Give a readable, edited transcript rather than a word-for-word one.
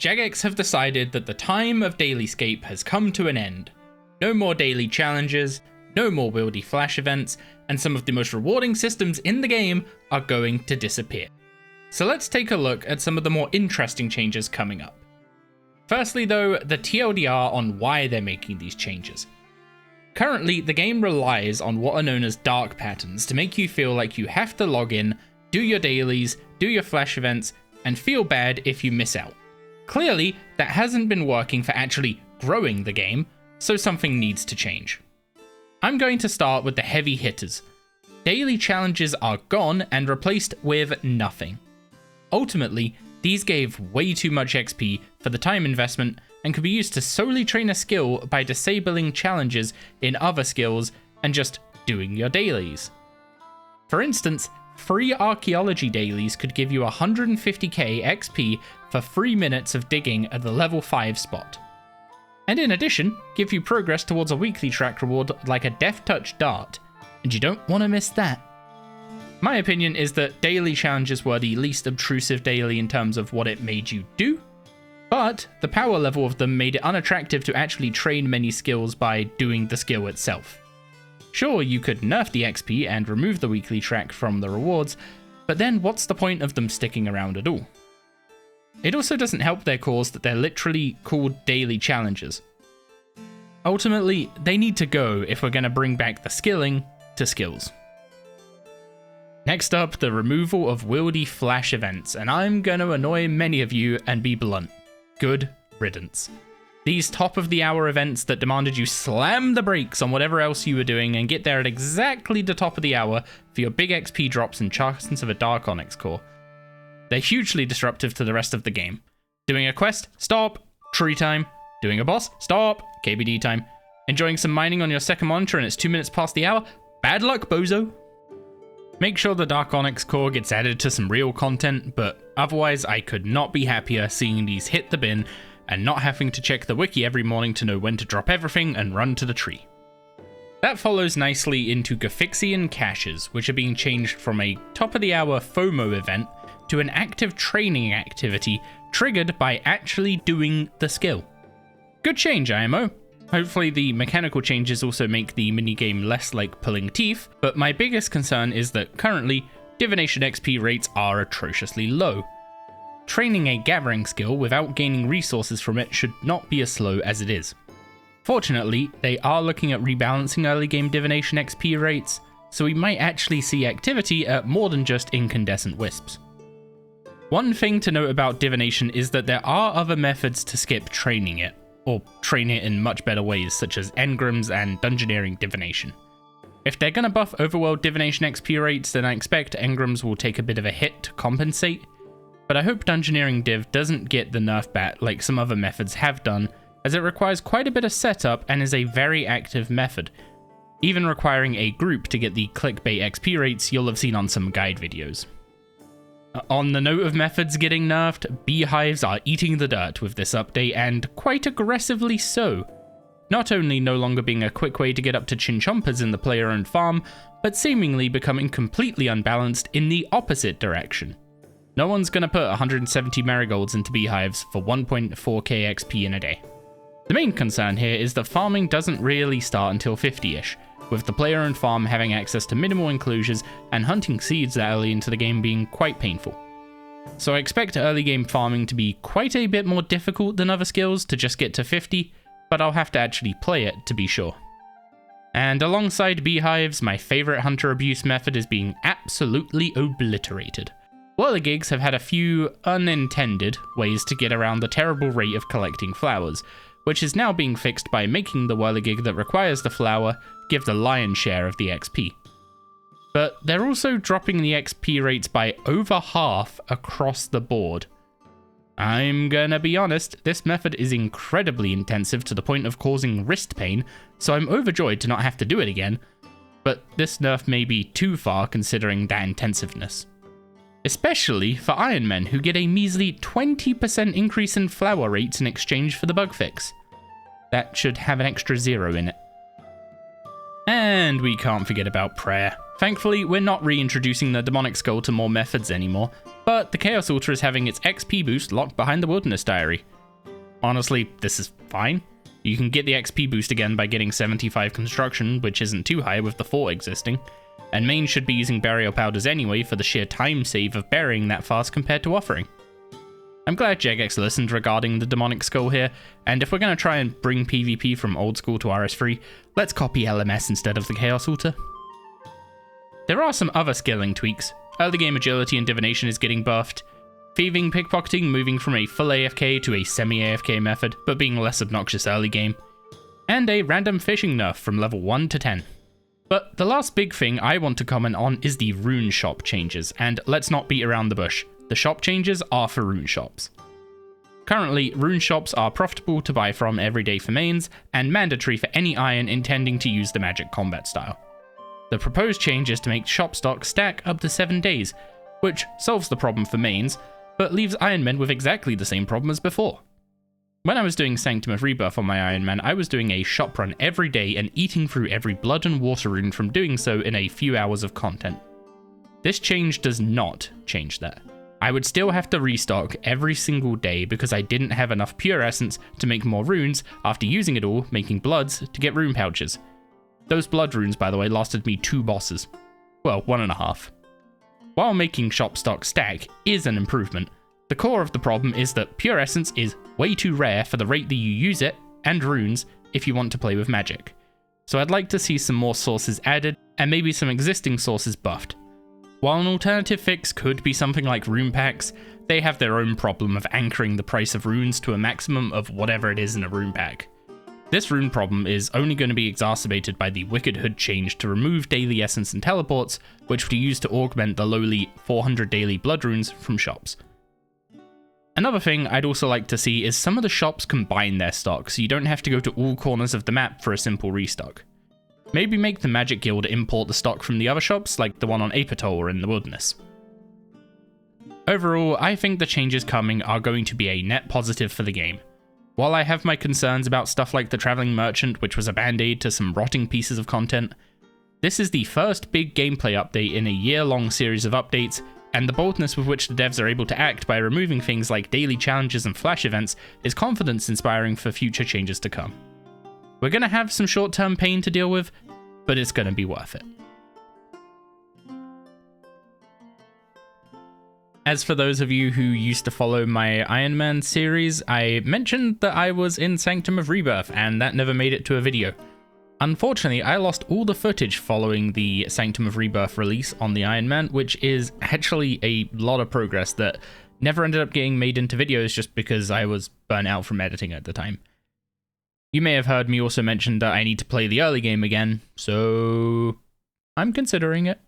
Jagex have decided that the time of DailyScape has come to an end. No more daily challenges, no more wieldy flash events, and some of the most rewarding systems in the game are going to disappear. So let's take a look at some of the more interesting changes coming up. Firstly though, the TLDR on why they're making these changes. Currently, the game relies on what are known as dark patterns to make you feel like you have to log in, do your dailies, do your flash events, and feel bad if you miss out. Clearly, that hasn't been working for actually growing the game, so something needs to change. I'm going to start with the heavy hitters. Daily challenges are gone and replaced with nothing. Ultimately, these gave way too much XP for the time investment and could be used to solely train a skill by disabling challenges in other skills and just doing your dailies. For instance, free archaeology dailies could give you 150k XP for 3 minutes of digging at the level 5 spot. And in addition, give you progress towards a weekly track reward like a Death Touch Dart, and you don't want to miss that. My opinion is that daily challenges were the least obtrusive daily in terms of what it made you do, but the power level of them made it unattractive to actually train many skills by doing the skill itself. Sure, you could nerf the XP and remove the weekly track from the rewards, but then what's the point of them sticking around at all? It also doesn't help their cause that they're literally called daily challenges. Ultimately, they need to go if we're going to bring back the skilling to skills. Next up, the removal of wieldy flash events, and I'm going to annoy many of you and be blunt. Good riddance. These top of the hour events that demanded you slam the brakes on whatever else you were doing and get there at exactly the top of the hour for your big XP drops and chances of a Dark Onyx core. They're hugely disruptive to the rest of the game. Doing a quest? Stop. Tree time. Doing a boss? Stop. KBD time. Enjoying some mining on your second monitor and it's 2 minutes past the hour? Bad luck, bozo. Make sure the Dark Onyx core gets added to some real content, but otherwise I could not be happier seeing these hit the bin and not having to check the wiki every morning to know when to drop everything and run to the tree. That follows nicely into Gafixian caches, which are being changed from a top of the hour FOMO event to an active training activity triggered by actually doing the skill. Good change, IMO. Hopefully the mechanical changes also make the minigame less like pulling teeth, but my biggest concern is that currently, Divination XP rates are atrociously low. Training a gathering skill without gaining resources from it should not be as slow as it is. Fortunately, they are looking at rebalancing early game Divination XP rates, so we might actually see activity at more than just incandescent wisps. One thing to note about Divination is that there are other methods to skip training it, or train it in much better ways such as engrams and dungeoneering divination. If they're gonna buff overworld divination XP rates, then I expect engrams will take a bit of a hit to compensate, but I hope dungeoneering div doesn't get the nerf bat like some other methods have done, as it requires quite a bit of setup and is a very active method, even requiring a group to get the clickbait XP rates you'll have seen on some guide videos. On the note of methods getting nerfed, beehives are eating the dirt with this update, and quite aggressively so. Not only no longer being a quick way to get up to chinchompas in the player-owned farm, but seemingly becoming completely unbalanced in the opposite direction. No one's gonna put 170 marigolds into beehives for 1.4k XP in a day. The main concern here is that farming doesn't really start until 50-ish, with the player-owned farm having access to minimal enclosures and hunting seeds that early into the game being quite painful. So I expect early game farming to be quite a bit more difficult than other skills to just get to 50, but I'll have to actually play it to be sure. And alongside beehives, my favourite hunter abuse method is being absolutely obliterated. Whirligigs have had a few unintended ways to get around the terrible rate of collecting flowers, which is now being fixed by making the whirligig that requires the flower give the lion's share of the XP. But they're also dropping the XP rates by over half across the board. I'm gonna be honest, this method is incredibly intensive to the point of causing wrist pain, so I'm overjoyed to not have to do it again, but this nerf may be too far considering that intensiveness. Especially for Iron Men, who get a measly 20% increase in flower rates in exchange for the bug fix. That should have an extra 0 in it. And we can't forget about prayer. Thankfully, we're not reintroducing the demonic skull to more methods anymore, but the Chaos Altar is having its XP boost locked behind the Wilderness Diary. Honestly, this is fine. You can get the XP boost again by getting 75 construction, which isn't too high with the 4 existing, and main should be using burial powders anyway for the sheer time save of burying that fast compared to offering. I'm glad Jagex listened regarding the demonic skull here, and if we're going to try and bring PvP from old school to RS3, let's copy LMS instead of the Chaos Altar. There are some other scaling tweaks. Early game agility and divination is getting buffed, thieving pickpocketing moving from a full AFK to a semi-AFK method, but being less obnoxious early game, and a random fishing nerf from level 1 to 10. But the last big thing I want to comment on is the rune shop changes, and let's not beat around the bush. The shop changes are for rune shops. Currently, rune shops are profitable to buy from every day for mains, and mandatory for any iron intending to use the magic combat style. The proposed change is to make shop stock stack up to 7 days, which solves the problem for mains, but leaves Iron Men with exactly the same problem as before. When I was doing Sanctum of Rebirth on my Iron Man, I was doing a shop run every day and eating through every blood and water rune from doing so in a few hours of content. This change does not change that. I would still have to restock every single day because I didn't have enough pure essence to make more runes after using it all, making bloods, to get rune pouches. Those blood runes, by the way, lasted me 2 bosses. Well, 1.5. While making shop stock stack is an improvement, the core of the problem is that pure essence is way too rare for the rate that you use it, and runes, if you want to play with magic. So I'd like to see some more sources added, and maybe some existing sources buffed. While an alternative fix could be something like rune packs, they have their own problem of anchoring the price of runes to a maximum of whatever it is in a rune pack. This rune problem is only going to be exacerbated by the Wicked Hood change to remove daily essence and teleports, which would be used to augment the lowly 400 daily blood runes from shops. Another thing I'd also like to see is some of the shops combine their stock, so you don't have to go to all corners of the map for a simple restock. Maybe make the Magic Guild import the stock from the other shops, like the one on Apatol or in the Wilderness. Overall, I think the changes coming are going to be a net positive for the game. While I have my concerns about stuff like the Traveling Merchant, which was a band-aid to some rotting pieces of content, this is the first big gameplay update in a year-long series of updates, and the boldness with which the devs are able to act by removing things like daily challenges and flash events is confidence-inspiring for future changes to come. We're going to have some short-term pain to deal with, but it's going to be worth it. As for those of you who used to follow my Iron Man series, I mentioned that I was in Sanctum of Rebirth, and that never made it to a video. Unfortunately, I lost all the footage following the Sanctum of Rebirth release on the Iron Man, which is actually a lot of progress that never ended up getting made into videos just because I was burnt out from editing at the time. You may have heard me also mention that I need to play the early game again, so I'm considering it.